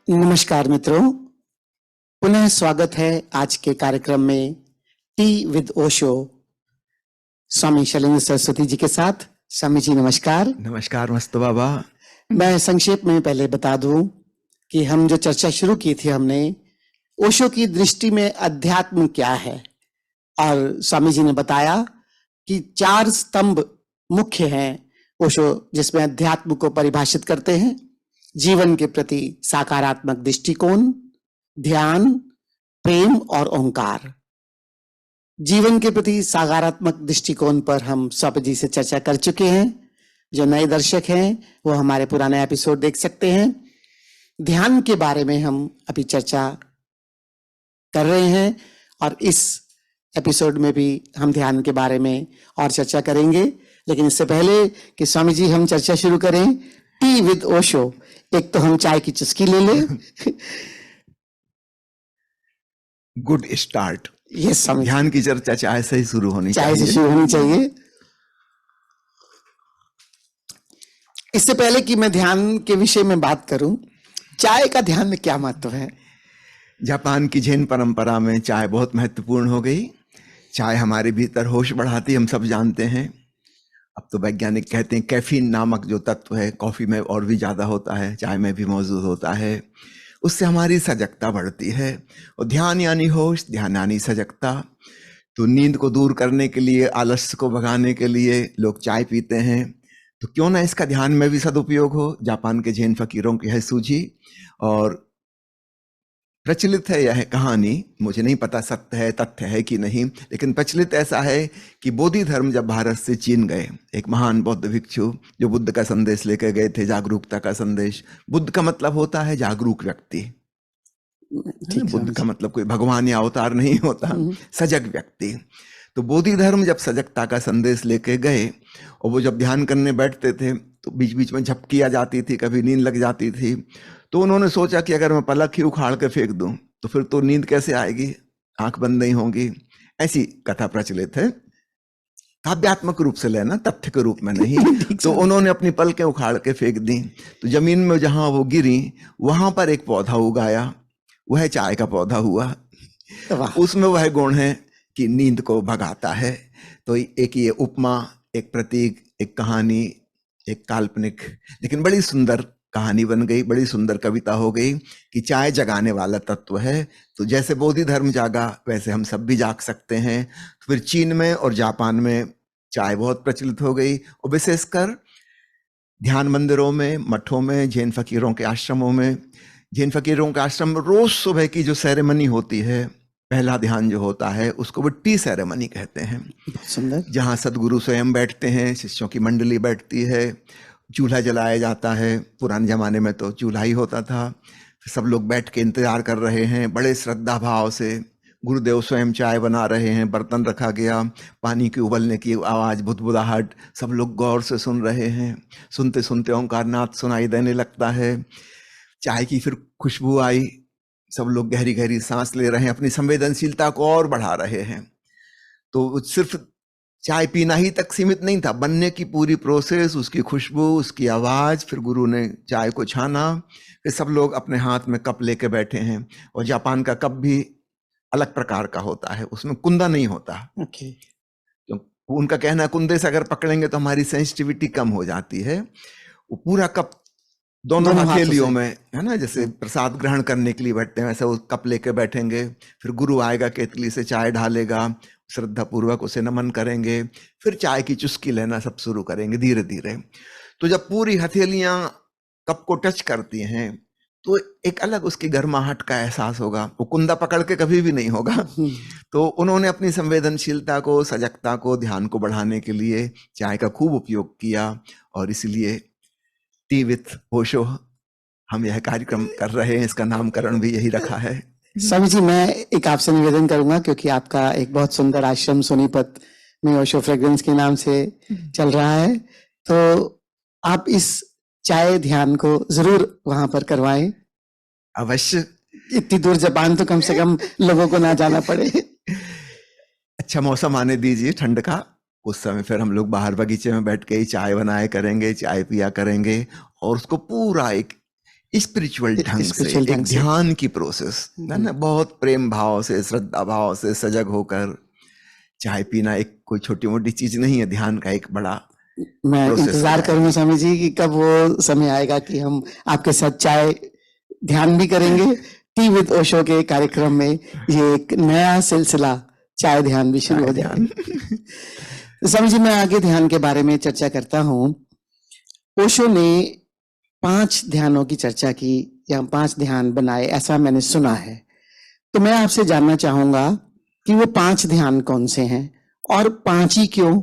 नमस्कार मित्रों, पुनः स्वागत है आज के कार्यक्रम में टी विद ओशो स्वामी शैलेंद्र सरस्वती जी के साथ। स्वामी जी नमस्कार। नमस्कार मस्त बाबा। मैं संक्षेप में पहले बता दूं कि हम जो चर्चा शुरू की थी, हमने ओशो की दृष्टि में अध्यात्म क्या है, और स्वामी जी ने बताया कि 4 स्तंभ मुख्य हैं ओशो जिसमें अध्यात्म को परिभाषित करते हैं। जीवन के प्रति सकारात्मक दृष्टिकोण, ध्यान, प्रेम और ओंकार। जीवन के प्रति सकारात्मक दृष्टिकोण पर हम स्वामी जी से चर्चा कर चुके हैं। जो नए दर्शक हैं वो हमारे पुराने एपिसोड देख सकते हैं। ध्यान के बारे में हम अभी चर्चा कर रहे हैं और इस एपिसोड में भी हम ध्यान के बारे में और चर्चा करेंगे। लेकिन इससे पहले कि स्वामी जी हम चर्चा शुरू करें, टी विद ओशो, एक तो हम चाय की चुस्की ले लें। Good start. यस स्वामी, ध्यान की चर्चा चाय से ही शुरू होनी चाय चाहिए। से शुरू होनी चाहिए। इससे पहले कि मैं ध्यान के विषय में बात करूं, चाय का ध्यान में क्या महत्व है? जापान की जैन परंपरा में चाय बहुत महत्वपूर्ण हो गई। चाय हमारे भीतर होश बढ़ाती, हम सब जानते हैं। अब तो वैज्ञानिक कहते हैं कैफीन नामक जो तत्व है कॉफी में और भी ज्यादा होता है, चाय में भी मौजूद होता है। उससे हमारी सजगता बढ़ती है। और ध्यान यानी होश, ध्यान यानी सजगता। तो नींद को दूर करने के लिए, आलस्य को भगाने के लिए लोग चाय पीते हैं। तो क्यों ना इसका ध्यान में भी सदुपयोग हो। जापान के जैन फकीरों की है सूझी और प्रचलित है यह कहानी, मुझे नहीं पता सत्य है तथ्य है कि नहीं, लेकिन प्रचलित ऐसा है कि बोधि धर्म जब भारत से चीन गए, एक महान बौद्ध भिक्षु जो बुद्ध का संदेश लेकर गए थे, जागरूकता का संदेश। बुद्ध का मतलब होता है जागरूक व्यक्ति। बुद्ध का मतलब कोई भगवान या अवतार नहीं होता, सजग व्यक्ति। तो बोधि धर्म जब सजगता का संदेश लेके गए और वो जब ध्यान करने बैठते थे तो बीच बीच में झपकी आ जाती थी, कभी नींद लग जाती थी। तो उन्होंने सोचा कि अगर मैं पलक ही उखाड़ के फेंक दूं तो फिर तो नींद कैसे आएगी, आंख बंद नहीं होंगी। ऐसी कथा प्रचलित है, काव्यात्मक रूप से लेना, तथ्य के रूप में नहीं। तो उन्होंने अपनी पलकें उखाड़ के फेंक दी। तो जमीन में जहां वो गिरी वहां पर एक पौधा उगाया, वह चाय का पौधा हुआ। उसमें वह गुण है कि नींद को भगाता है। तो एक ये उपमा, एक प्रतीक, एक कहानी, एक काल्पनिक लेकिन बड़ी सुंदर कहानी बन गई, बड़ी सुंदर कविता हो गई कि चाय जगाने वाला तत्व है। तो जैसे बोधि धर्म जागा वैसे हम सब भी जाग सकते हैं। तो फिर चीन में और जापान में चाय बहुत प्रचलित हो गई, और विशेषकर ध्यान मंदिरों में, मठों में, जैन फकीरों के आश्रमों में। जैन फकीरों के आश्रम में रोज सुबह की जो सेरेमनी होती है, पहला ध्यान जो होता है, उसको वो टी सेरेमनी कहते हैं। सुंदर। जहाँ सदगुरु स्वयं बैठते हैं, शिष्यों की मंडली बैठती है, चूल्हा जलाया जाता है। पुराने जमाने में तो चूल्हा ही होता था। सब लोग बैठ के इंतजार कर रहे हैं बड़े श्रद्धा भाव से। गुरुदेव स्वयं चाय बना रहे हैं, बर्तन रखा गया, पानी की उबलने की आवाज, बुदबुदाहट, सब लोग गौर से सुन रहे हैं। सुनते सुनते ओंकारनाथ सुनाई देने लगता है। चाय की फिर खुशबू आई, सब लोग गहरी गहरी सांस ले रहे हैं, अपनी संवेदनशीलता को और बढ़ा रहे हैं। तो सिर्फ चाय पीना ही तक सीमित नहीं था, बनने की पूरी प्रोसेस, उसकी खुशबू, उसकी आवाज। फिर गुरु ने चाय को छाना, फिर सब लोग अपने हाथ में कप लेके बैठे हैं। और जापान का कप भी अलग प्रकार का होता है, उसमें कुंदा नहीं होता। तो उनका कहना है कुंदे से अगर पकड़ेंगे तो हमारी सेंसिटिविटी कम हो जाती है। वो पूरा कप दोनों हथेलियों में है ना, जैसे प्रसाद ग्रहण करने के लिए बैठते हैं वैसे वो कप लेके बैठेंगे। फिर गुरु आएगा, केतली से चाय ढालेगा, श्रद्धा पूर्वक उसे नमन करेंगे, फिर चाय की चुस्की लेना सब शुरू करेंगे धीरे धीरे। तो जब पूरी हथेलियां कप को टच करती हैं तो एक अलग उसकी गर्माहट का एहसास होगा। वो कुंदा पकड़ के कभी भी नहीं होगा। तो उन्होंने अपनी संवेदनशीलता को, सजगता को, ध्यान को बढ़ाने के लिए चाय का खूब उपयोग किया। और इसलिए टी विथ ओशो हम यह कार्यक्रम कर रहे हैं, इसका नामकरण भी यही रखा है। स्वामी जी, मैं एक आपसे निवेदन करूंगा, क्योंकि आपका एक बहुत सुंदर आश्रम सोनीपत में ओशो फ्रेग्रेंस के नाम से चल रहा है, तो आप इस चाय ध्यान को जरूर वहां पर करवाएं। अवश्य। इतनी दूर जापान तो कम से कम लोगों को ना जाना पड़े। अच्छा मौसम आने दीजिए ठंड का, उस समय फिर हम लोग बाहर बगीचे में बैठ के ही चाय बनाए करेंगे, चाय पिया करेंगे। और उसको पूरा स्पिरिचुअल ढंग से, स्पिरिचुअल एक ढंग से। ध्यान की प्रोसेस है ना, बहुत प्रेम भाव से, श्रद्धा भाव से सजग होकर। चाय पीना एक कोई छोटी मोटी चीज नहीं है, ध्यान का एक बड़ा मैं प्रोसेस हो इंतजार जाएगा। करूंगा स्वामी जी कि कब वो समय आएगा कि हम आपके साथ चाय ध्यान भी करेंगे। टी विद ओशो के कार्यक्रम में ये एक नया सिलसिला चाय ध्यान भी शुरू चाय हो ध्यान। जाएगा। तो स्वामी जी, मैं आगे ध्यान के बारे में चर्चा करता हूँ। ओशो ने 5 ध्यानों की चर्चा की या 5 ध्यान बनाए, ऐसा मैंने सुना है। तो मैं आपसे जानना चाहूंगा कि वो 5 ध्यान कौन से हैं और 5 ही क्यों?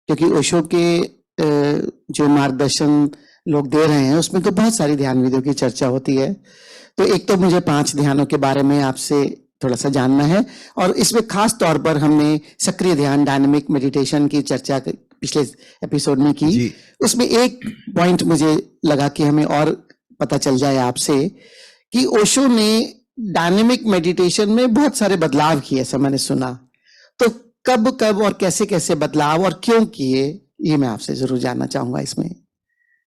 क्योंकि ओशो के जो मार्गदर्शन लोग दे रहे हैं उसमें तो बहुत सारी ध्यान विधियों की चर्चा होती है। तो एक तो मुझे 5 ध्यानों के बारे में आपसे थोड़ा सा जानना है, और इसमें खास तौर पर हमने सक्रिय ध्यान, डायनेमिक मेडिटेशन की चर्चा पिछले एपिसोड में की। जी। उसमें एक पॉइंट मुझे लगा कि हमें और पता चल जाए आपसे कि ओशो ने डायनेमिक मेडिटेशन में बहुत सारे बदलाव किए, ऐसा मैंने सुना। तो कब कब और कैसे कैसे बदलाव और क्यों किए, ये मैं आपसे जरूर जानना चाहूंगा इसमें।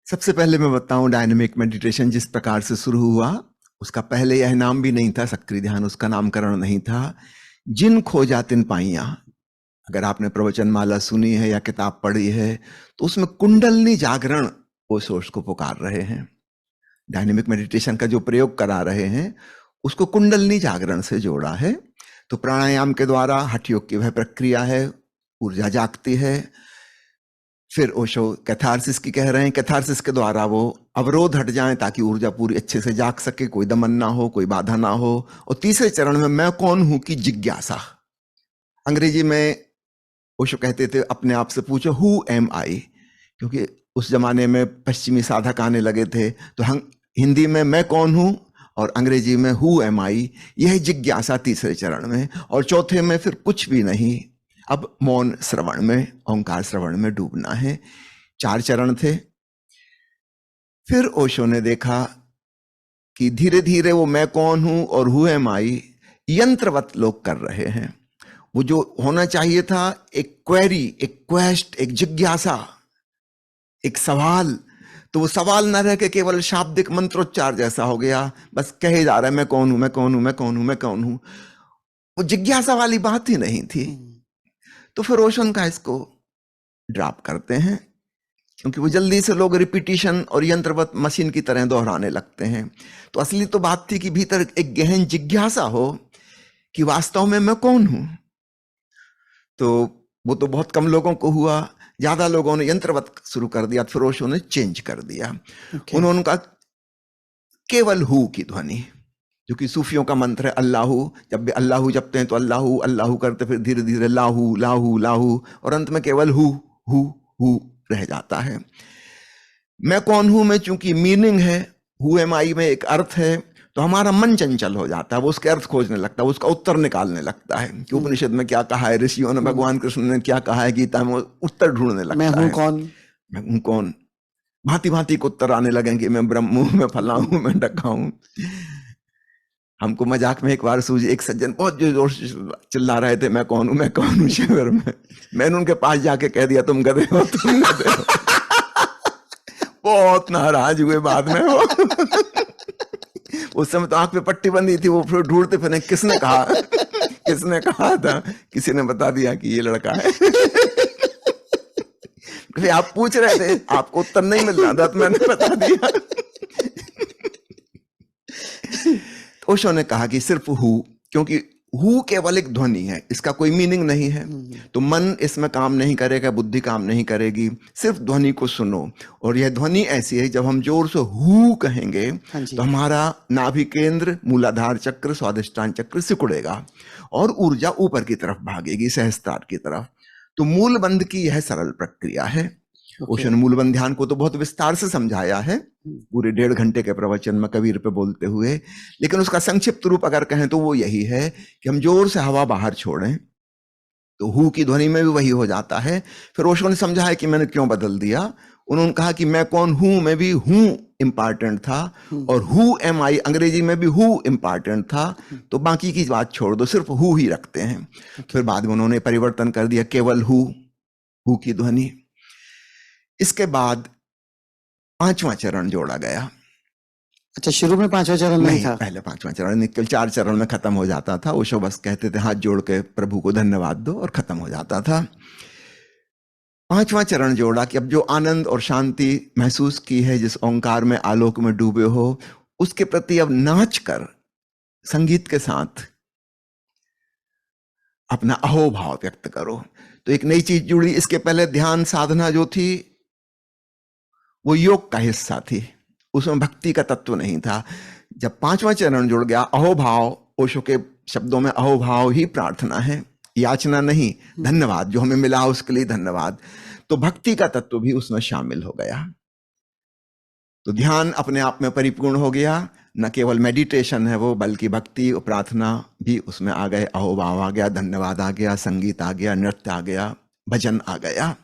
सबसे पहले मैं बताऊं, डायनेमिक मेडिटेशन जिस प्रकार से शुरू हुआ, उसका पहले यह नाम भी नहीं था सक्रिय ध्यान, उसका नामकरण नहीं था। जिन खोजा तिन पाइया, अगर आपने प्रवचन माला सुनी है या किताब पढ़ी है तो उसमें कुंडलनी जागरण वो सोर्स को पुकार रहे हैं। डायनेमिक मेडिटेशन का जो प्रयोग करा रहे हैं उसको कुंडलनी जागरण से जोड़ा है। तो प्राणायाम के द्वारा हठ योग की वह प्रक्रिया है, ऊर्जा जागती है। फिर ओशो कैथारसिस की कह रहे हैं, कैथारसिस के द्वारा वो अवरोध हट जाएं ताकि ऊर्जा पूरी अच्छे से जाग सके, कोई दमन ना हो, कोई बाधा ना हो। और तीसरे चरण में मैं कौन हूं की जिज्ञासा। अंग्रेजी में ओशो कहते थे अपने आप से पूछो हु एम आई, क्योंकि उस जमाने में पश्चिमी साधक आने लगे थे। तो हम हिंदी में मैं कौन हूं और अंग्रेजी में हु एम आई, यह जिज्ञासा तीसरे चरण में। और चौथे में फिर कुछ भी नहीं, अब मौन श्रवण में, ओंकार श्रवण में डूबना है। 4 चरण थे। फिर ओशो ने देखा कि धीरे धीरे वो मैं कौन हूं और हु एम आई यंत्रवत लोग कर रहे हैं। वो जो होना चाहिए था एक क्वेरी, एक क्वेस्ट, एक जिज्ञासा, एक सवाल, तो वो सवाल न रह के केवल शाब्दिक मंत्रोच्चार जैसा हो गया। बस कहे जा रहा है मैं कौन हूं, मैं कौन हूं, मैं कौन हूं, मैं कौन हूं। वो जिज्ञासा वाली बात ही नहीं थी। तो फिर रोशन का इसको ड्रॉप करते हैं, क्योंकि वो जल्दी से लोग रिपीटिशन और यंत्रवत मशीन की तरह दोहराने लगते हैं। तो असली तो बात थी कि भीतर एक गहन जिज्ञासा हो कि वास्तव में मैं कौन हूं। तो वो तो बहुत कम लोगों को हुआ, ज्यादा लोगों ने यंत्रवत शुरू कर दिया। फिर ओशो ने चेंज कर दिया। उन्होंने कहा केवल हु की ध्वनि, जो कि सूफियों का मंत्र है अल्लाहू। जब भी अल्लाहू जपते हैं तो अल्लाहू अल्लाहू करते, फिर धीरे धीरे लाहू लाहू लाहू, और अंत में केवल हु हु रह जाता है। मैं कौन हूं में चूंकि मीनिंग है, हु एम आई में एक अर्थ है, तो हमारा मन चंचल हो जाता है, वो उसके अर्थ खोजने लगता है, उसका उत्तर निकालने लगता है कि उपनिषद में क्या कहा है, ऋषियों ने, भगवान कृष्ण ने क्या कहा है, गीता में, उत्तर ढूंढने लगता मैं है। हूं कौन, मैं हूं कौन, भांति भांति के उत्तर आने लगेंगे, मैं ब्रह्म हूं, मैं फला हूं, मैं डका हूं। हमको मजाक में एक बार सूझी, एक सज्जन बहुत जोर से चिल्ला रहे थे मैं कौन हूं शिविर में। मैंने उनके पास जाके कह दिया तुम गधे हो, तुम गधे हो। बहुत नाराज हुए बाद में वो। उस समय तो आंख पे पट्टी बंधी थी, वो फिर ढूंढते फिर किसने कहा, किसने कहा था, किसी ने बता दिया कि ये लड़का है। आप पूछ रहे थे, आपको उत्तर नहीं मिल रहा था तो मैंने बता दिया। तो ओशो ने कहा कि सिर्फ हु, क्योंकि हु केवल एक ध्वनि है, इसका कोई मीनिंग नहीं है, तो मन इसमें काम नहीं करेगा, बुद्धि काम नहीं करेगी, सिर्फ ध्वनि को सुनो। और यह ध्वनि ऐसी है, जब हम जोर से हु कहेंगे तो हमारा नाभि केंद्र, मूलाधार चक्र, स्वादिष्टान चक्र सिकुड़ेगा और ऊर्जा ऊपर की तरफ भागेगी, सहस्त्रार की तरफ। तो मूलबंध की यह सरल प्रक्रिया है। ओशो ने मूलबंध ध्यान को तो बहुत विस्तार से समझाया है, पूरे 1.5 घंटे के प्रवचन में कबीर पे बोलते हुए, लेकिन उसका संक्षिप्त रूप अगर कहें तो वो यही है कि हम जोर से हवा बाहर छोड़ें तो हु की ध्वनि में भी वही हो जाता है। फिर ओशो ने समझा है कि मैंने क्यों बदल दिया। उन्होंने कहा कि मैं कौन हूं में भी हूं इंपॉर्टेंट था, और हु एम आई अंग्रेजी में भी हु इंपॉर्टेंट था, तो बाकी की बात छोड़ दो, सिर्फ हु ही रखते हैं। फिर बाद में उन्होंने परिवर्तन कर दिया, केवल हु की ध्वनि। इसके बाद 5वां चरण जोड़ा गया, अच्छा, शुरू में पांचवा चरण नहीं नहीं, था? पहले पांचवा चरण नहीं, केवल 4 चरण में खत्म हो जाता था। ओशो बस कहते थे हाथ जोड़ के प्रभु को धन्यवाद दो और खत्म हो जाता था। पांचवा चरण जोड़ा कि अब जो आनंद और शांति महसूस की है, जिस ओंकार में आलोक में डूबे हो, उसके प्रति अब नाच कर संगीत के साथ अपना अहोभाव व्यक्त करो। तो एक नई चीज जुड़ी। इसके पहले ध्यान साधना जो थी वो योग का हिस्सा थी, उसमें भक्ति का तत्व नहीं था। जब पांचवा चरण जुड़ गया, अहोभाव, ओशो के शब्दों में अहोभाव ही प्रार्थना है, याचना नहीं, धन्यवाद, जो हमें मिला उसके लिए धन्यवाद। तो भक्ति का तत्व भी उसमें शामिल हो गया। तो ध्यान अपने आप में परिपूर्ण हो गया। न केवल मेडिटेशन है वो, बल्कि भक्ति और प्रार्थना भी उसमें आ गए। अहोभाव आ गया, धन्यवाद आ गया, संगीत आ गया, नृत्य आ गया, भजन आ गया।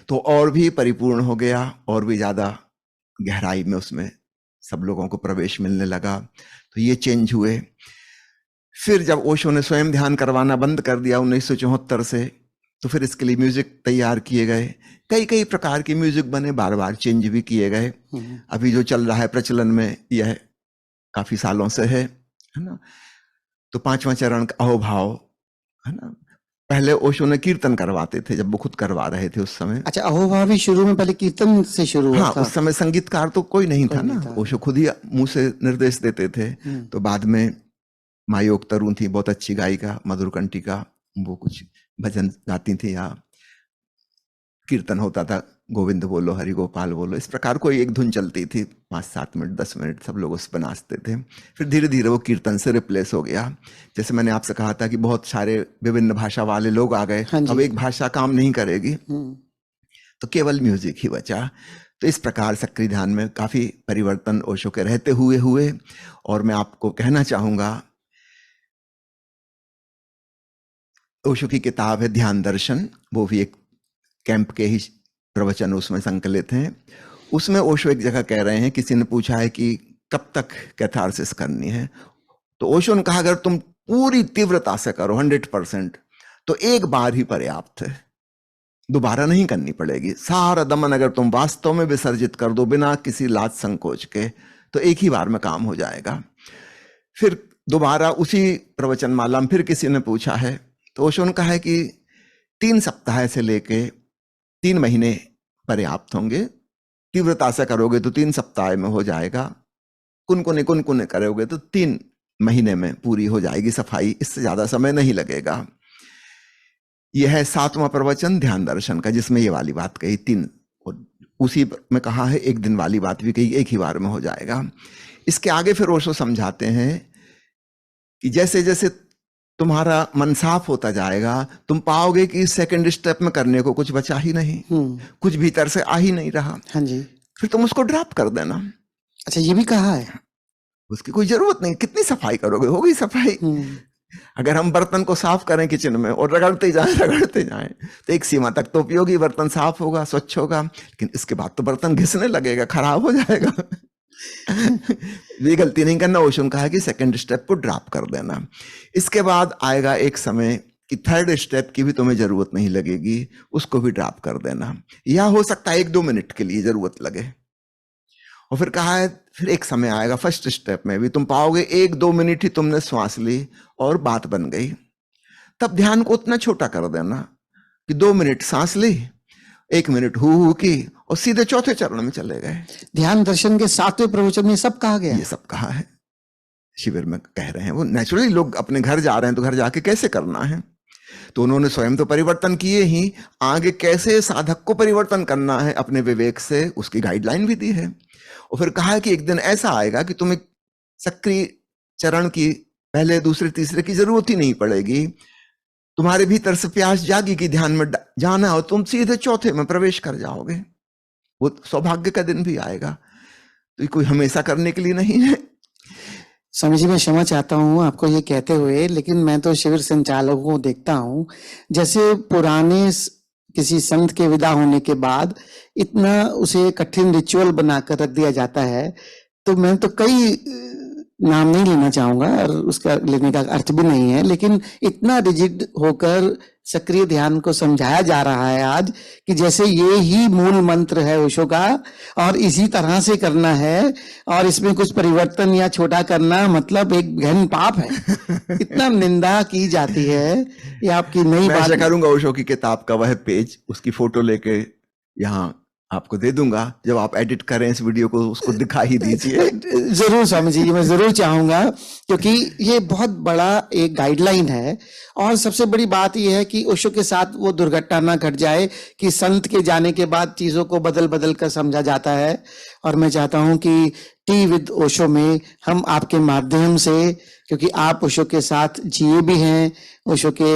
तो और भी परिपूर्ण हो गया, और भी ज्यादा गहराई में उसमें सब लोगों को प्रवेश मिलने लगा। तो ये चेंज हुए। फिर जब ओशो ने स्वयं ध्यान करवाना बंद कर दिया 1974 से, तो फिर इसके लिए म्यूजिक तैयार किए गए। कई कई प्रकार के म्यूजिक बने, बार बार चेंज भी किए गए। अभी जो चल रहा है प्रचलन में, यह काफी सालों से है ना। तो पांचवा चरण का अहोभाव, है ना। पहले ओशो ने कीर्तन करवाते थे, जब वो खुद करवा रहे थे उस समय। अच्छा, अहोभाव भी शुरू में पहले कीर्तन से शुरू हुआ हाँ, था? उस समय संगीतकार तो कोई नहीं था ना, था। ओशो खुद ही मुंह से निर्देश देते थे। तो बाद में मायोग तरुण थी, बहुत अच्छी गायिका, मधुर कंठिका, वो कुछ भजन गाती थी या कीर्तन होता था, गोविंद बोलो, हरि गोपाल बोलो, इस प्रकार कोई एक धुन चलती थी, 5-7 मिनट 10 मिनट सब लोग उस पर नाचते थे। फिर धीरे धीरे वो कीर्तन से रिप्लेस हो गया। जैसे मैंने आपसे कहा था कि बहुत सारे विभिन्न भाषा वाले लोग आ गए। अब एक भाषा काम नहीं करेगी, तो केवल म्यूजिक ही बचा। तो इस प्रकार सक्रिय ध्यान में काफी परिवर्तन ओशो के रहते हुए। और मैं आपको कहना चाहूंगा, ओशो की किताब है ध्यान दर्शन, वो भी एक कैंप के ही प्रवचन उसमें संकलित हैं। उसमें ओशो एक जगह कह रहे हैं, किसी ने पूछा है कि कब तक कैथारसिस करनी है, तो ओशो ने कहा अगर तुम पूरी तीव्रता से करो 100%, तो एक बार ही पर्याप्त है, दोबारा नहीं करनी पड़ेगी। सारा दमन अगर तुम वास्तव में विसर्जित कर दो बिना किसी लाज संकोच के, तो एक ही बार में काम हो जाएगा। फिर दोबारा उसी प्रवचन माला में फिर किसी ने पूछा है, तो ओशो ने कहा है कि 3 सप्ताह से लेके 3 महीने पर्याप्त होंगे। तीव्रता से करोगे तो 3 सप्ताह में हो जाएगा, कुनकुने करोगे तो 3 महीने में पूरी हो जाएगी सफाई, इससे ज्यादा समय नहीं लगेगा। यह है 7वां प्रवचन ध्यान दर्शन का, जिसमें ये वाली बात कही 3, और उसी में कहा है 1 दिन वाली बात भी कही, एक ही बार में हो जाएगा। इसके आगे फिर ओशो समझाते हैं कि जैसे जैसे तुम्हारा मन साफ होता जाएगा, तुम पाओगे कि सेकंड स्टेप में करने को कुछ बचा ही नहीं, कुछ भीतर से आ ही नहीं रहा। हाँ जी। फिर तुम उसको ड्रॉप कर देना। अच्छा, ये भी कहा है? उसकी कोई जरूरत नहीं, कितनी सफाई करोगे, हो गई सफाई। अगर हम बर्तन को साफ करें किचन में और रगड़ते जाएं तो एक सीमा तक तो उपयोगी बर्तन साफ होगा, स्वच्छ होगा, लेकिन इसके बाद तो बर्तन घिसने लगेगा, खराब हो जाएगा। ये गलती नहीं करना। ओशो ने कहा कि सेकंड स्टेप को ड्रॉप कर देना। इसके बाद आएगा एक समय कि थर्ड स्टेप की भी तुम्हें जरूरत नहीं लगेगी, उसको भी ड्रॉप कर देना, या हो सकता है 1-2 मिनट के लिए जरूरत लगे। और फिर कहा है फिर एक समय आएगा फर्स्ट स्टेप में भी तुम पाओगे 1-2 मिनट ही तुमने श्वास ली और बात बन गई, तब ध्यान को उतना छोटा कर देना कि 2 मिनट सांस ली, 1 मिनट हु की, और सीधे चौथे चरण में चले गए। ध्यान दर्शन के 7वें प्रवचन में सब कहा गया, ये सब कहा है, शिविर में कह रहे हैं। वो नेचुरली लोग अपने घर जा रहे हैं तो घर जाके कैसे करना है, तो उन्होंने स्वयं तो परिवर्तन किए ही, आगे कैसे साधक को परिवर्तन करना है अपने विवेक से, उसकी गाइडलाइन भी दी है। और फिर कहा कि एक दिन ऐसा आएगा कि तुम्हें सक्रिय चरण की पहले दूसरे तीसरे की जरूरत ही नहीं पड़ेगी, तुम्हारे भीतर से प्यास जागी कि ध्यान में जाना हो, तुम सीधे चौथे में प्रवेश कर जाओगे। वो सौभाग्य का दिन भी आएगा, तो ये कोई हमेशा करने के लिए नहीं है। स्वामी जी, मैं क्षमा चाहता हूँ आपको ये कहते हुए, लेकिन मैं तो शिविर संचालकों को देखता हूँ, जैसे पुराने किसी संत के विदा होने के बाद इतना उसे कठिन रिचुअल बनाकर रख दिया जाता है, तो मैं तो कई नाम नहीं लेना चाहूंगा और उसका लेने का अर्थ भी नहीं है, लेकिन इतना रिजिड होकर सक्रिय ध्यान को समझाया जा रहा है आज कि जैसे ये ही मूल मंत्र है ओशो का और इसी तरह से करना है और इसमें कुछ परिवर्तन या छोटा करना मतलब एक गहन पाप है। इतना निंदा की जाती है। ये आपकी नई मैं बात ऐसा करूंगा, ओशो की किताब का वह पेज, उसकी फोटो लेके यहाँ आपको दे दूंगा, जब आप एडिट करें इस वीडियो को उसको दिखा ही दीजिए। जरूर स्वामी जी, मैं जरूर चाहूंगा, क्योंकि ये बहुत बड़ा एक गाइडलाइन है। और सबसे बड़ी बात यह है कि ओशो के साथ वो दुर्घटना ना घट जाए कि संत के जाने के बाद चीजों को बदल बदल कर समझा जाता है। और मैं चाहता हूं कि टी विद ओशो में हम आपके माध्यम से, क्योंकि आप ओशो के साथ जिए भी हैं, ओशो के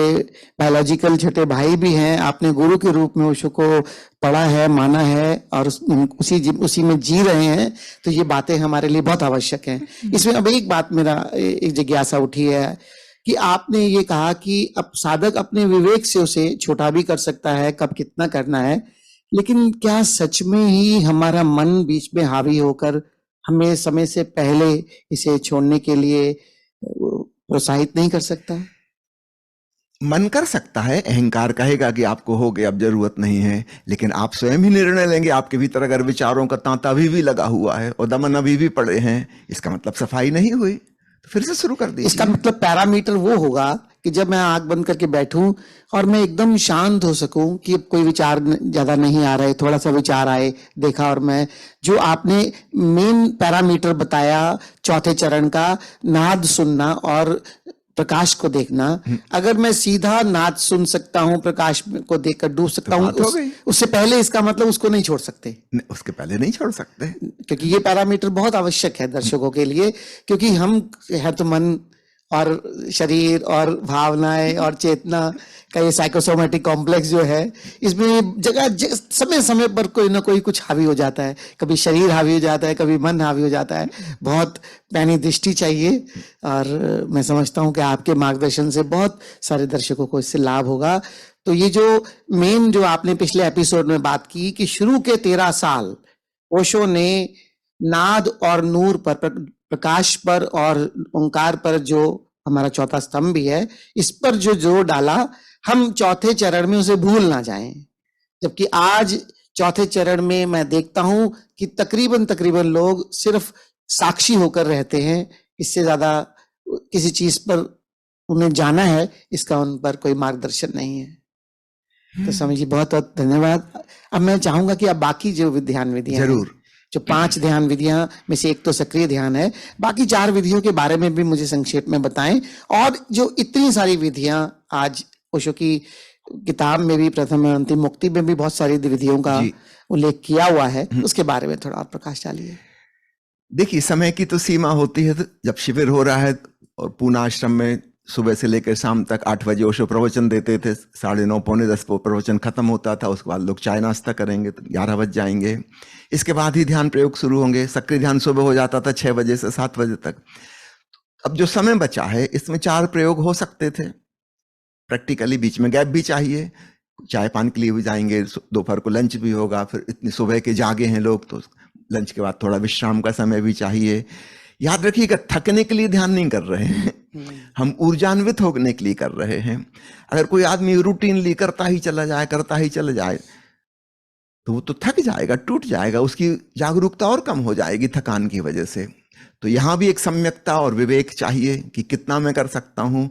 बायोलॉजिकल छोटे भाई भी हैं, आपने गुरु के रूप में ओशो को पढ़ा है, माना है और उसी में जी रहे हैं, तो ये बातें हमारे लिए बहुत आवश्यक हैं। इसमें अब एक बात मेरा एक जिज्ञासा उठी है कि आपने ये कहा कि अब साधक अपने विवेक से उसे छोटा भी कर सकता है, कब कितना करना है, लेकिन क्या सच में ही हमारा मन बीच में हावी होकर हमें समय से पहले इसे छोड़ने के लिए प्रोत्साहित नहीं कर सकता? मन कर सकता है, अहंकार कहेगा कि आपको हो गया, अब जरूरत नहीं है, लेकिन आप स्वयं ही निर्णय लेंगे। आपके भीतर अगर विचारों का तांता अभी भी लगा हुआ है और दमन अभी भी पड़े हैं, इसका मतलब सफाई नहीं हुई, तो फिर से शुरू कर दीजिए। इसका मतलब पैरामीटर वो होगा कि जब मैं आंख बंद करके बैठूं और मैं एकदम शांत हो सकूं कि अब कोई विचार ज्यादा नहीं आ रहे, थोड़ा सा विचार आए, देखा, और मैं जो आपने मेन पैरामीटर बताया चौथे चरण का, नाद सुनना और प्रकाश को देखना, अगर मैं सीधा नाद सुन सकता हूं, प्रकाश को देखकर डूब सकता हूं, उससे पहले इसका मतलब उसको नहीं छोड़ सकते। उसके पहले नहीं छोड़ सकते, क्योंकि ये पैरामीटर बहुत आवश्यक है दर्शकों के लिए, क्योंकि हम है तो मन और शरीर और भावनाएं और चेतना का ये साइकोसोमेटिक कॉम्प्लेक्स जो है, इसमें जगह समय समय पर कोई ना कोई कुछ हावी हो जाता है। कभी शरीर हावी हो जाता है, कभी मन हावी हो जाता है। बहुत पैनी दृष्टि चाहिए और मैं समझता हूं कि आपके मार्गदर्शन से बहुत सारे दर्शकों को इससे लाभ होगा। तो ये जो मेन जो आपने पिछले एपिसोड में बात की कि शुरू के 13 साल ओशो ने नाद और नूर पर, प्रकाश पर और ओंकार पर, जो हमारा चौथा स्तंभ भी है, इस पर जो जोर डाला, हम चौथे चरण में उसे भूल ना जाएं। जबकि आज चौथे चरण में मैं देखता हूं कि तकरीबन लोग सिर्फ साक्षी होकर रहते हैं, इससे ज्यादा किसी चीज पर उन्हें जाना है, इसका उन पर कोई मार्गदर्शन नहीं है। तो स्वामी जी बहुत बहुत धन्यवाद। अब मैं चाहूंगा कि अब बाकी जो ध्यान विधियां जरूर, जो 5 ध्यान विधियां में से एक तो सक्रिय ध्यान है, बाकी 4 विधियों के बारे में भी मुझे संक्षेप में बताएं। और जो इतनी सारी विधियां आज ओशो की किताब में भी, प्रथम और अंतिम मुक्ति में भी बहुत सारी विधियों का उल्लेख किया हुआ है, उसके बारे में थोड़ा आप प्रकाश डालिए। देखिए, समय की तो सीमा होती है। जब शिविर हो रहा है और पूना आश्रम में सुबह से लेकर शाम तक 8 बजे ओशो प्रवचन देते थे, 9:30 पौने 10 को प्रवचन खत्म होता था। उसके बाद लोग चाय नाश्ता करेंगे तो 11 बज जाएंगे। इसके बाद ही ध्यान प्रयोग शुरू होंगे। सक्रिय ध्यान सुबह हो जाता था 6 बजे से 7 बजे तक। अब जो समय बचा है, इसमें 4 प्रयोग हो सकते थे प्रैक्टिकली। बीच में गैप भी चाहिए, चाय पान के लिए भी जाएंगे, दोपहर को लंच भी होगा, फिर इतनी सुबह के जागे हैं लोग तो लंच के बाद थोड़ा विश्राम का समय भी चाहिए। याद रखिएगा, थकने के लिए ध्यान नहीं कर रहे हैं, हम ऊर्जान्वित होने के लिए कर रहे हैं। अगर कोई आदमी रूटीनली करता ही चला जाए तो वो तो थक जाएगा, टूट जाएगा, उसकी जागरूकता और कम हो जाएगी थकान की वजह से। तो यहां भी एक सम्यकता और विवेक चाहिए कि कितना मैं कर सकता हूं।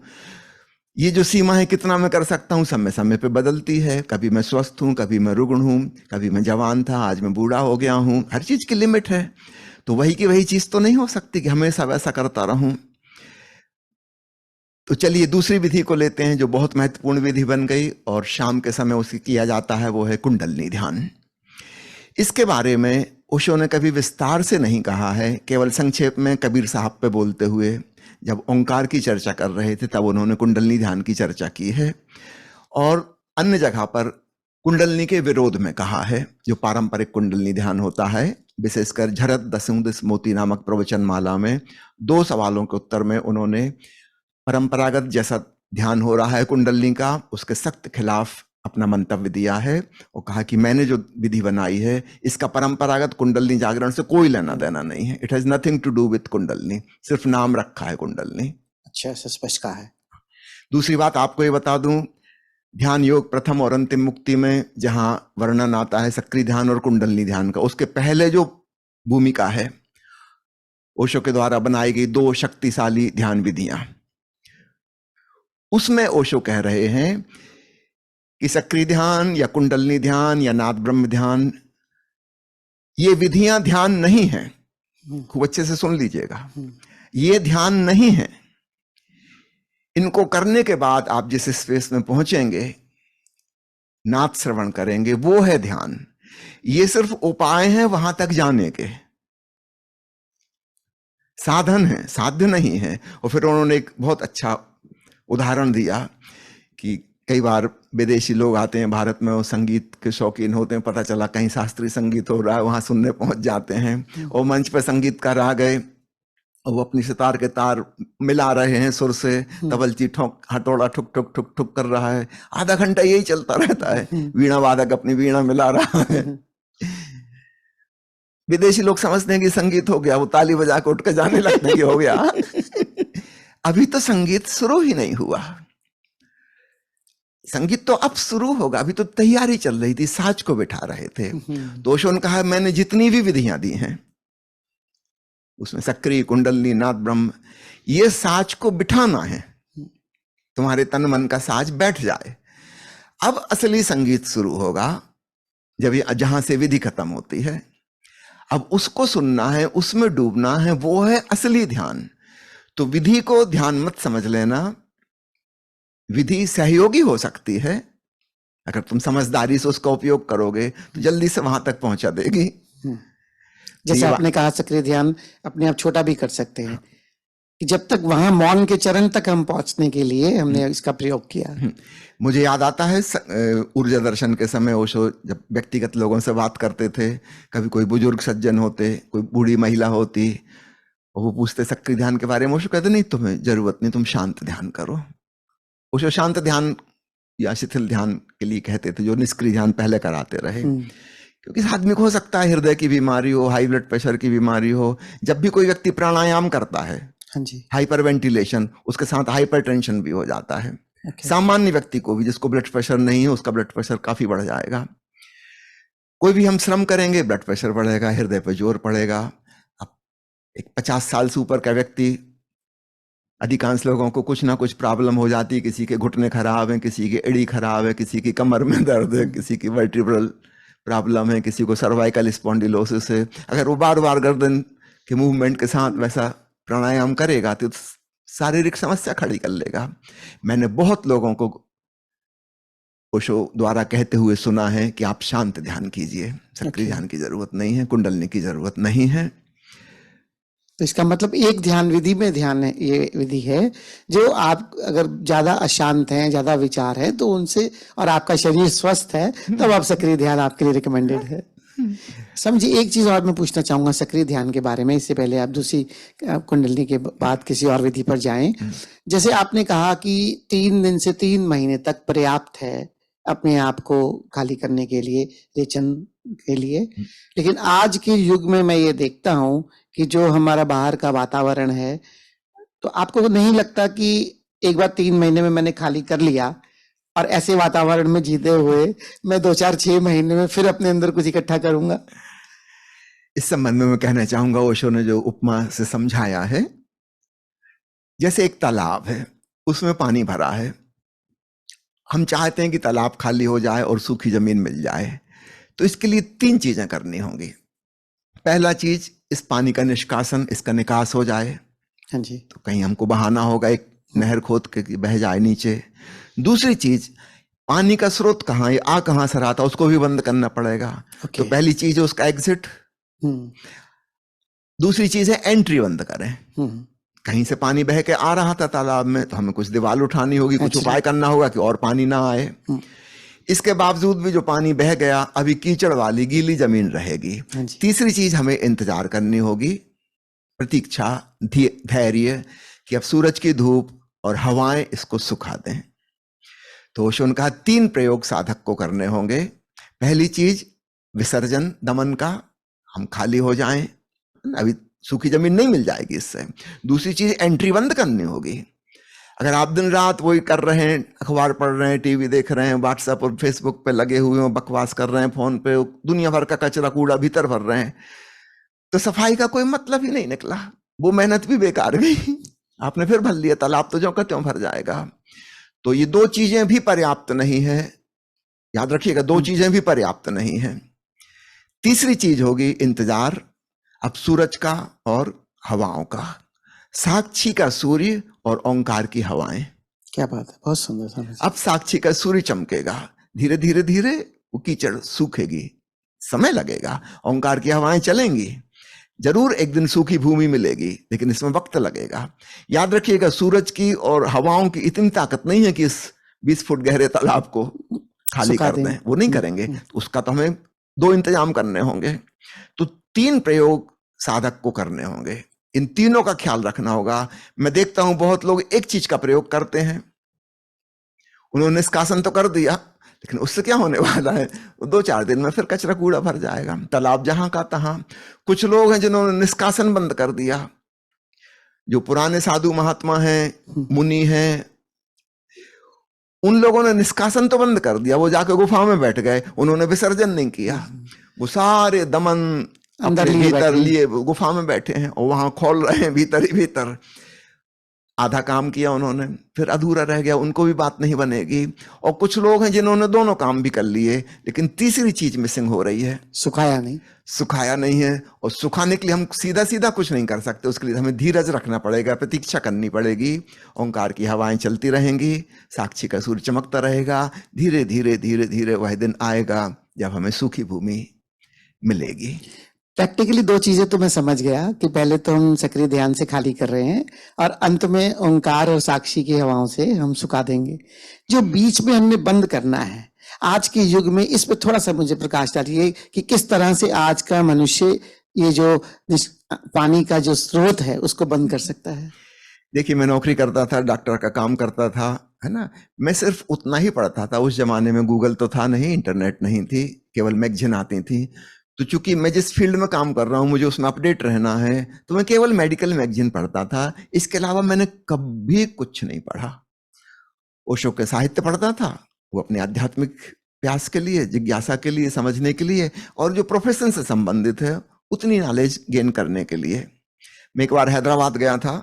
ये जो सीमा है कितना मैं कर सकता हूं, समय समय पे बदलती है। कभी मैं स्वस्थ हूं, कभी मैं रुग्ण हूं, कभी मैं जवान था, आज मैं बूढ़ा हो गया हूं। हर चीज की लिमिट है। तो वही की वही चीज तो नहीं हो सकती कि हमेशा वैसा करता रहूं। तो चलिए दूसरी विधि को लेते हैं, जो बहुत महत्वपूर्ण विधि बन गई और शाम के समय उसे किया जाता है, वो है कुंडलनी ध्यान। इसके बारे में ओशो ने कभी विस्तार से नहीं कहा है, केवल संक्षेप में कबीर साहब पे बोलते हुए जब ओंकार की चर्चा कर रहे थे तब उन्होंने कुंडलनी ध्यान की चर्चा की है। और अन्य जगह पर कुंडलनी के विरोध में कहा है। जो पारंपरिक कुंडलनी ध्यान होता है, विशेषकर झरत दसुंदिस मोती नामक प्रवचन माला में 2 सवालों के उत्तर में उन्होंने परंपरागत जैसा ध्यान हो रहा है कुंडलनी का, उसके सख्त खिलाफ अपना मंतव्य दिया है और कहा कि मैंने जो विधि बनाई है इसका परंपरागत कुंडलनी जागरण से कोई लेना देना नहीं है। It has nothing to do with Kundalini, सिर्फ नाम रखा है कुंडलनी। अच्छा, ऐसा स्पष्ट कहा है। दूसरी बात आपको ये बता दूं, ध्यान योग प्रथम और अंतिम मुक्ति में जहां वर्णन आता है सक्रिय ध्यान और कुंडलनी ध्यान का, उसके पहले जो भूमिका है ओशो के द्वारा बनाई गई 2 शक्तिशाली ध्यान विधियां, उसमें ओशो कह रहे हैं कि सक्रिय ध्यान या कुंडलनी ध्यान या नाद ब्रह्म ध्यान, ये विधियां ध्यान नहीं है। खूब अच्छे से सुन लीजिएगा, ये ध्यान नहीं है। इनको करने के बाद आप जिस स्पेस में पहुंचेंगे, नाद श्रवण करेंगे, वो है ध्यान। ये सिर्फ उपाय हैं वहां तक जाने के, साधन है, साध्य नहीं है। और फिर उन्होंने एक बहुत अच्छा उदाहरण दिया कि कई बार विदेशी लोग आते हैं भारत में और संगीत के शौकीन होते हैं, पता चला कहीं शास्त्रीय संगीत हो रहा है, वहां सुनने पहुंच जाते हैं और मंच पर संगीतकार आ गए और वो अपनी सितार के तार मिला रहे हैं सुर से, तबलची ठोक हथौड़ा ठुक ठुक ठुक ठुक कर रहा है, आधा घंटा यही चलता रहता है, वीणा वादक अपनी वीणा मिला रहा है। विदेशी लोग समझते हैं कि संगीत हो गया, वो ताली बजा के उठ के जाने लगते हैं कि हो गया। अभी तो संगीत शुरू ही नहीं हुआ, संगीत तो अब शुरू होगा, अभी तो तैयारी चल रही थी, साज को बिठा रहे थे। तो ओशो ने कहा मैंने जितनी भी विधियां दी हैं उसमें सक्रिय कुंडलनी नाद ब्रह्म, ये साज को बिठाना है, तुम्हारे तन मन का साज बैठ जाए। अब असली संगीत शुरू होगा जब ये जहां से विधि खत्म होती है, अब उसको सुनना है, उसमें डूबना है, वो है असली ध्यान। तो विधि को ध्यान मत समझ लेना, विधि सहयोगी हो सकती है, अगर तुम समझदारी से उसका उपयोग करोगे तो जल्दी से वहां तक पहुंचा देगी। जैसे आपने कहा सक्रिय ध्यान अपने आप छोटा भी कर सकते हैं, कि जब तक वहां मौन के चरण तक हम पहुंचने के लिए हमने इसका प्रयोग किया। मुझे याद आता है ऊर्जा दर्शन के समय ओशो जब व्यक्तिगत लोगों से बात करते थे, कभी कोई बुजुर्ग सज्जन होते, कोई बूढ़ी महिला होती, और वो पूछते सक्रिय ध्यान के बारे में, ओशो कहते नहीं तुम्हें जरूरत नहीं, तुम शांत ध्यान करो। ओशो शांत ध्यान या शिथिल ध्यान के लिए कहते थे, जो निष्क्रिय ध्यान पहले कराते रहे। क्योंकि आदमी को हो सकता है हृदय की बीमारी हो, हाई ब्लड प्रेशर की बीमारी हो, जब भी कोई व्यक्ति प्राणायाम करता है, हाँ जी, हाइपर वेंटिलेशन, उसके साथ हाइपर टेंशन भी हो जाता है। सामान्य व्यक्ति को भी, जिसको ब्लड प्रेशर नहीं है, उसका ब्लड प्रेशर काफी बढ़ जाएगा। कोई भी हम श्रम करेंगे, ब्लड प्रेशर बढ़ेगा, हृदय पर जोर पड़ेगा। अब एक 50 साल से ऊपर का व्यक्ति, अधिकांश लोगों को कुछ ना कुछ प्रॉब्लम हो जाती है, किसी के घुटने खराब है, किसी की एड़ी खराब है, किसी की कमर में दर्द है, किसी की वर्टिब्रल प्रॉब्लम है, किसी को सर्वाइकल स्पॉन्डिलोसिस है। अगर वो बार बार गर्दन के मूवमेंट के साथ वैसा प्राणायाम करेगा तो शारीरिक समस्या खड़ी कर लेगा। मैंने बहुत लोगों को ओशो द्वारा कहते हुए सुना है कि आप शांत ध्यान कीजिए, सक्रिय ध्यान की जरूरत नहीं है, कुंडलनी की जरूरत नहीं है। तो इसका मतलब एक ध्यान विधि में ध्यान है, ये विधि है जो आप अगर ज्यादा अशांत हैं, ज्यादा विचार है तो उनसे, और आपका शरीर स्वस्थ है, तब आप सक्रिय ध्यान आपके लिए रिकमेंडेड है। समझिए, एक चीज और मैं पूछना चाहूंगा सक्रिय ध्यान के बारे में, इससे पहले आप दूसरी कुंडलनी के बाद किसी और विधि पर जाएं। जैसे आपने कहा कि 3 दिन से 3 महीने तक पर्याप्त है अपने आप को खाली करने के लिए, रेचन के लिए। लेकिन आज के युग में मैं ये देखता हूं कि जो हमारा बाहर का वातावरण है, तो आपको नहीं लगता कि एक बार 3 महीने में मैंने खाली कर लिया और ऐसे वातावरण में जीते हुए मैं 2-4-6 महीने में फिर अपने अंदर कुछ इकट्ठा करूंगा? इस संबंध में मैं कहना चाहूंगा, ओशो ने जो उपमा से समझाया है, जैसे एक तालाब है, उसमें पानी भरा है, हम चाहते हैं कि तालाब खाली हो जाए और सूखी जमीन मिल जाए, तो इसके लिए 3 चीजें करनी होंगी। पहला चीज, इस पानी का निष्कासन, इसका निकास हो जाए। हाँ जी, तो कहीं हमको बहाना होगा, एक नहर खोद के बह जाए नीचे। दूसरी चीज, पानी का स्रोत कहाँ है, आ कहाँ से रहा था, उसको भी बंद करना पड़ेगा। तो पहली चीज है उसका एग्जिट। दूसरी चीज है एंट्री बंद करें। कहीं से पानी बह के आ रहा था तालाब में, तो हमें कुछ दीवार उठानी होगी, कुछ उपाय करना होगा कि और पानी ना आए। इसके बावजूद भी जो पानी बह गया, अभी कीचड़ वाली गीली जमीन रहेगी। तीसरी चीज हमें इंतजार करनी होगी, प्रतीक्षा, धैर्य, कि अब सूरज की धूप और हवाएं इसको सुखा दें। तो ओशो ने कहा 3 प्रयोग साधक को करने होंगे। पहली चीज विसर्जन, दमन का, हम खाली हो जाएं, अभी सूखी जमीन नहीं मिल जाएगी इससे। दूसरी चीज एंट्री बंद करनी होगी। अगर आप दिन रात वही कर रहे हैं, अखबार पढ़ रहे हैं, टीवी देख रहे हैं, व्हाट्सएप और फेसबुक पे लगे हुए हो, बकवास कर रहे हैं, फोन पे दुनिया भर का कचरा कूड़ा भीतर भर रहे हैं, तो सफाई का कोई मतलब ही नहीं निकला, वो मेहनत भी बेकार गई। आपने फिर भर लिया तालाब, तो ज्यों का त्यों भर जाएगा। तो ये 2 चीजें भी पर्याप्त नहीं है, याद रखिएगा, 2 चीजें भी पर्याप्त नहीं है। तीसरी चीज होगी इंतजार, अब सूरज का और हवाओं का, साक्षी का सूर्य और ओंकार की हवाएं। क्या बात है, बहुत सुंदर समझ। अब साक्षी का सूर्य चमकेगा, धीरे धीरे धीरे वो कीचड़ सूखेगी, समय लगेगा। ओंकार की हवाएं चलेंगी, जरूर एक दिन सूखी भूमि मिलेगी, लेकिन इसमें वक्त लगेगा। याद रखिएगा, सूरज की और हवाओं की इतनी ताकत नहीं है कि इस 20 फुट गहरे तालाब को खाली कर दें, वो नहीं करेंगे। उसका तो हमें 2 इंतजाम करने होंगे। तो 3 प्रयोग साधक को करने होंगे, इन तीनों का ख्याल रखना होगा। मैं देखता हूं बहुत लोग एक चीज का प्रयोग करते हैं, उन्होंने निष्कासन तो कर दिया, लेकिन उससे क्या होने वाला है, 2-4 दिन में फिर कचरा कूड़ा भर जाएगा, तालाब जहां का तहां। कुछ लोग हैं जिन्होंने निष्कासन बंद कर दिया, जो पुराने साधु महात्मा हैं, मुनि हैं, उन लोगों ने निष्कासन तो बंद कर दिया, वो जाके गुफा में बैठ गए, उन्होंने विसर्जन नहीं किया, वो सारे दमन अंदर भीतर लिए गुफा में बैठे हैं और वहां खोल रहे हैं भीतर ही भीतर। आधा काम किया उन्होंने, फिर अधूरा रह गया, उनको भी बात नहीं बनेगी। और कुछ लोग हैं जिन्होंने दोनों काम भी कर लिए, लेकिन तीसरी चीज मिसिंग हो रही है, सुखाया नहीं। सुखाया नहीं है। और सुखाने के लिए हम सीधा सीधा कुछ नहीं कर सकते, उसके लिए हमें धीरज रखना पड़ेगा, प्रतीक्षा करनी पड़ेगी। ओंकार की हवाएं चलती रहेंगी, साक्षी का सूर्य चमकता रहेगा, धीरे धीरे धीरे धीरे वह दिन आएगा जब हमें सूखी भूमि मिलेगी। प्रैक्टिकली 2 चीजें तो मैं समझ गया कि पहले तो हम सक्रिय ध्यान से खाली कर रहे हैं और अंत में ओंकार और साक्षी की हवाओं से हम सुखा देंगे। जो बीच में हमने बंद करना है आज के युग में, इस पे थोड़ा सा मुझे प्रकाश डालिए कि किस तरह से आज का मनुष्य ये जो पानी का जो स्रोत है उसको बंद कर सकता है। देखिए, मैं नौकरी करता था, डॉक्टर का काम करता था, है ना, मैं सिर्फ उतना ही पढ़ता था। उस जमाने में गूगल तो था नहीं, इंटरनेट नहीं थी, केवल मैगजीन आती थी। तो चूंकि मैं जिस फील्ड में काम कर रहा हूं, मुझे उसमें अपडेट रहना है, तो मैं केवल मेडिकल मैगजीन पढ़ता था। इसके अलावा मैंने कभी कुछ नहीं पढ़ा। ओशो के साहित्य पढ़ता था, वो अपने आध्यात्मिक प्यास के लिए, जिज्ञासा के लिए, समझने के लिए, और जो प्रोफेशन से संबंधित है उतनी नॉलेज गेन करने के लिए। मैं एक बार हैदराबाद गया था,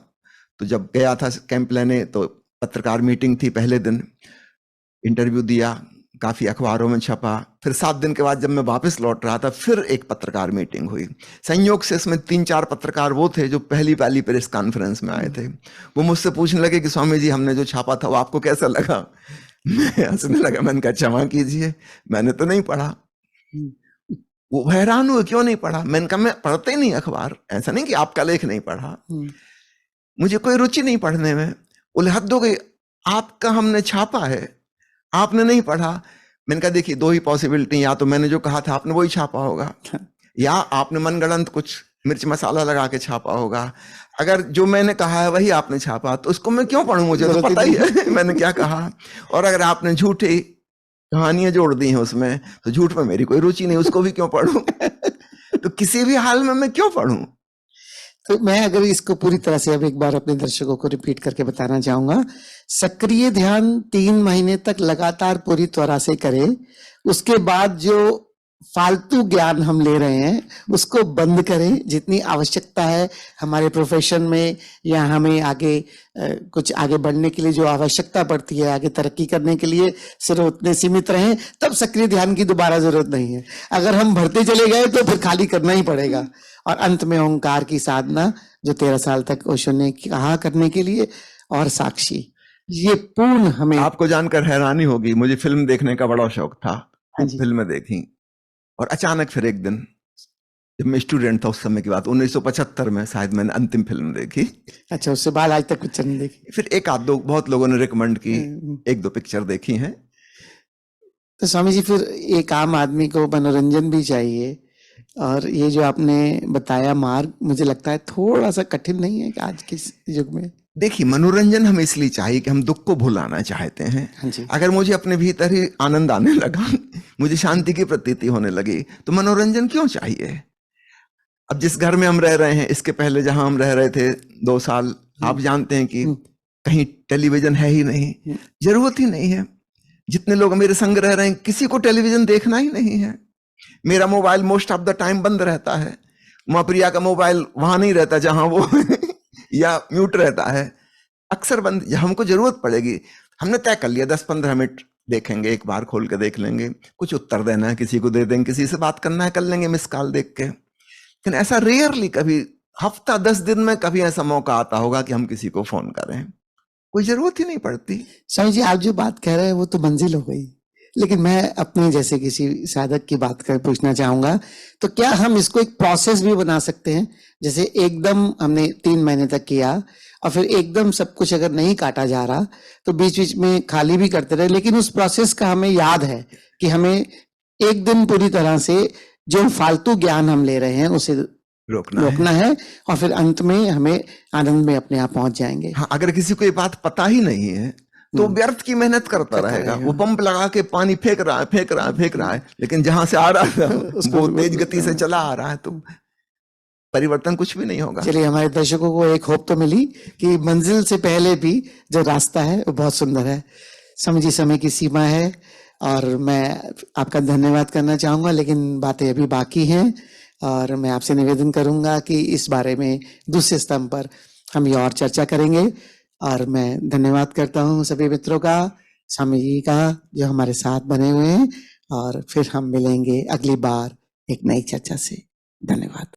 तो जब गया था कैंप लेने, तो पत्रकार मीटिंग थी, पहले दिन इंटरव्यू दिया, काफी अखबारों में छपा। फिर 7 दिन के बाद जब मैं वापस लौट रहा था, फिर एक पत्रकार मीटिंग हुई। संयोग से इसमें 3-4 पत्रकार वो थे जो पहली प्रेस कॉन्फ्रेंस में आए थे। वो मुझसे पूछने लगे कि स्वामी जी, हमने जो छापा था वो आपको कैसा लगा? मैं हंसने लगा, मैंने कहा क्षमा कीजिए, मैंने तो नहीं पढ़ा। वो हैरान हुए, क्यों नहीं पढ़ा? मैंने कहा मैं पढ़ते ही नहीं अखबार, ऐसा नहीं कि आपका लेख नहीं पढ़ा, मुझे कोई रुचि नहीं पढ़ने में। बोले हद हो गई, आपका हमने छापा है, आपने नहीं पढ़ा। मैंने कहा देखिए, 2 ही पॉसिबिलिटी, या तो मैंने जो कहा था आपने वही छापा होगा, या आपने मनगढ़ंत कुछ मिर्च मसाला लगा के छापा होगा। अगर जो मैंने कहा है वही आपने छापा, तो उसको मैं क्यों पढ़ूं, मुझे तो पता ही है मैंने क्या कहा। और अगर आपने झूठी कहानियां जोड़ दी हैं उसमें, तो झूठ में मेरी कोई रुचि नहीं, उसको भी क्यों पढ़ूं तो किसी भी हाल में मैं क्यों पढ़ूं? तो मैं अगर इसको पूरी तरह से अब एक बार अपने दर्शकों को रिपीट करके बताना चाहूंगा, सक्रिय ध्यान 3 महीने तक लगातार पूरी तरह से करें। उसके बाद जो फालतू ज्ञान हम ले रहे हैं उसको बंद करें। जितनी आवश्यकता है हमारे प्रोफेशन में या हमें आगे कुछ आगे बढ़ने के लिए जो आवश्यकता पड़ती है, आगे तरक्की करने के लिए, सिर्फ उतने सीमित रहें, तब सक्रिय ध्यान की दोबारा जरूरत नहीं है। अगर हम बढ़ते चले गए तो फिर खाली करना ही पड़ेगा। और अंत में ओंकार की साधना, जो 13 साल तक ओशो ने कहा करने के लिए, और साक्षी, ये पूर्ण हमें। आपको जानकर हैरानी होगी, मुझे फिल्म देखने का बड़ा शौक था, हाँ जी। फिल्में देखी, और अचानक फिर एक दिन, जब मैं स्टूडेंट था उस समय की बात, 1975 में शायद मैंने अंतिम फिल्म देखी। अच्छा, उससे बाद आज तक कुछ नहीं देखी? फिर एक आध दो बहुत लोगों ने रिकमेंड की, 1-2 पिक्चर देखी हैं। तो स्वामी जी, फिर एक आम आदमी को मनोरंजन भी चाहिए, और ये जो आपने बताया मार्ग, मुझे लगता है थोड़ा सा कठिन नहीं है कि आज के युग में? देखिए, मनोरंजन हमें इसलिए चाहिए कि हम दुख को भुलाना चाहते हैं। हाँ जी। अगर मुझे अपने भीतर ही आनंद आने लगा, मुझे शांति की प्रतीति होने लगी, तो मनोरंजन क्यों चाहिए? अब जिस घर में हम रह रहे हैं, इसके पहले जहां हम रह रहे थे 2 साल, आप जानते हैं कि कहीं टेलीविजन है ही नहीं, जरूरत ही नहीं है। जितने लोग मेरे संग रह रहे हैं, किसी को टेलीविजन देखना ही नहीं है। मेरा mobile most of the time बंद रहता है। उमा प्रिया का मोबाइल वहां नहीं रहता जहां वो या म्यूट रहता है, अक्सर बंद। हमको जरूरत पड़ेगी, हमने तय कर लिया 10-15 मिनट देखेंगे, एक बार खोल के देख लेंगे, कुछ उत्तर देना है किसी को दे देंगे, किसी से बात करना है कर लेंगे मिस कॉल देख के। लेकिन ऐसा रेयरली, कभी हफ्ता 10 दिन में कभी ऐसा मौका आता होगा कि हम किसी को फोन करें, कोई जरूरत ही नहीं पड़ती। स्वामी जी, आप जो बात कह रहे हैं वो तो मंजिल हो गई, लेकिन मैं अपने जैसे किसी साधक की बात कर पूछना चाहूंगा, तो क्या हम इसको एक प्रोसेस भी बना सकते हैं? जैसे एकदम हमने 3 महीने तक किया और फिर एकदम सब कुछ अगर नहीं काटा जा रहा तो बीच बीच में खाली भी करते रहे, लेकिन उस प्रोसेस का हमें याद है कि हमें एक दिन पूरी तरह से जो फालतू ज्ञान हम ले रहे हैं उसे रोकना है और फिर अंत में हमें आनंद में अपने आप पहुंच जाएंगे। हाँ, अगर किसी को ये बात पता ही नहीं है तो व्यर्थ की मेहनत करता रहेगा। वो पंप लगा के पानी फेंक रहा है, लेकिन जहां से आ रहा था वो तेज गति से चला आ रहा है, तो परिवर्तन कुछ भी नहीं होगा। चलिए, हमारे दर्शकों को एक होप तो मिली कि मंजिल से पहले भी जो रास्ता है वो बहुत सुंदर है। समझी, समय की सीमा है और मैं आपका धन्यवाद करना चाहूंगा, लेकिन बातें अभी बाकी हैं और मैं आपसे निवेदन करूंगा कि इस बारे में दूसरे स्तंभ पर हम ये और चर्चा करेंगे। और मैं धन्यवाद करता हूं सभी मित्रों का, स्वामी जी का, जो हमारे साथ बने हुए हैं, और फिर हम मिलेंगे अगली बार एक नई चर्चा से। धन्यवाद।